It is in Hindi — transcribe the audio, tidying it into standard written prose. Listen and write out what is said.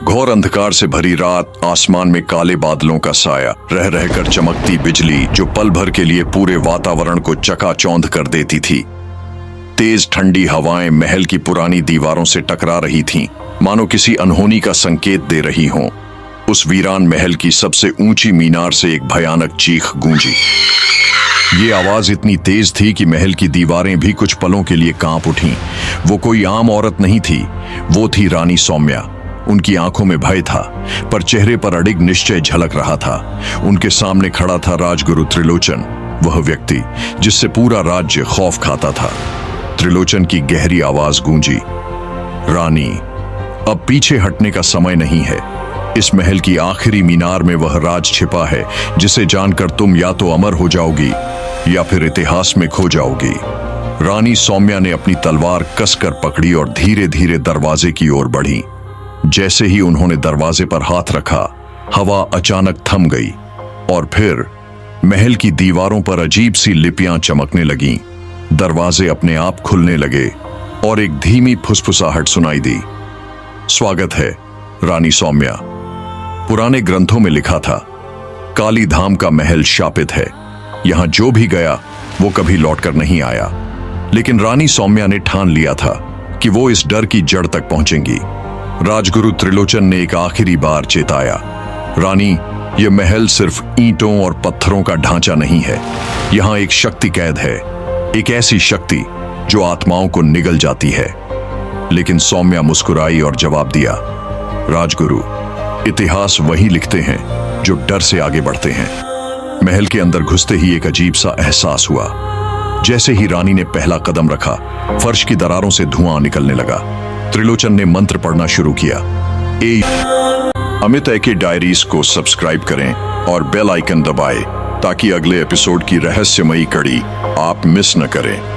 घोर अंधकार से भरी रात, आसमान में काले बादलों का साया, रह रहकर चमकती बिजली जो पल भर के लिए पूरे वातावरण को चकाचौंध कर देती थी। तेज ठंडी हवाएं महल की पुरानी दीवारों से टकरा रही थीं, मानो किसी अनहोनी का संकेत दे रही हों। उस वीरान महल की सबसे ऊंची मीनार से एक भयानक चीख गूंजी। ये आवाज इतनी तेज थी कि महल की दीवारें भी कुछ पलों के लिए कांप उठीं। वो कोई आम औरत नहीं थी, वो थी रानी सौम्या। उनकी आंखों में भय था, पर चेहरे पर अडिग निश्चय झलक रहा था। उनके सामने खड़ा था राजगुरु त्रिलोचन, वह व्यक्ति जिससे पूरा राज्य खौफ खाता था। त्रिलोचन की गहरी आवाज गूंजी, रानी, अब पीछे हटने का समय नहीं है। इस महल की आखिरी मीनार में वह राज छिपा है जिसे जानकर तुम या तो अमर हो जाओगी या फिर इतिहास में खो जाओगी। रानी सौम्या ने अपनी तलवार कसकर पकड़ी और धीरे धीरे दरवाजे की ओर बढ़ी। जैसे ही उन्होंने दरवाजे पर हाथ रखा, हवा अचानक थम गई और फिर महल की दीवारों पर अजीब सी लिपियां चमकने लगीं। दरवाजे अपने आप खुलने लगे और एक धीमी फुसफुसाहट सुनाई दी। स्वागत है रानी सौम्या। पुराने ग्रंथों में लिखा था, काली धाम का महल शापित है, यहां जो भी गया वो कभी लौटकर नहीं आया। लेकिन रानी सौम्या ने ठान लिया था कि वो इस डर की जड़ तक पहुंचेंगी। राजगुरु त्रिलोचन ने एक आखिरी बार चेताया, रानी, यह महल सिर्फ ईंटों और पत्थरों का ढांचा नहीं है, यहां एक शक्ति कैद है, एक ऐसी शक्ति जो आत्माओं को निगल जाती है। लेकिन सौम्या मुस्कुराई और जवाब दिया, राजगुरु, इतिहास वही लिखते हैं जो डर से आगे बढ़ते हैं। महल के अंदर घुसते ही एक अजीब सा एहसास हुआ। जैसे ही रानी ने पहला कदम रखा, फर्श की दरारों से धुआं निकलने लगा। त्रिलोचन ने मंत्र पढ़ना शुरू किया। अमित की डायरीज को सब्सक्राइब करें और बेल आइकन दबाएं ताकि अगले एपिसोड की रहस्यमयी कड़ी आप मिस न करें।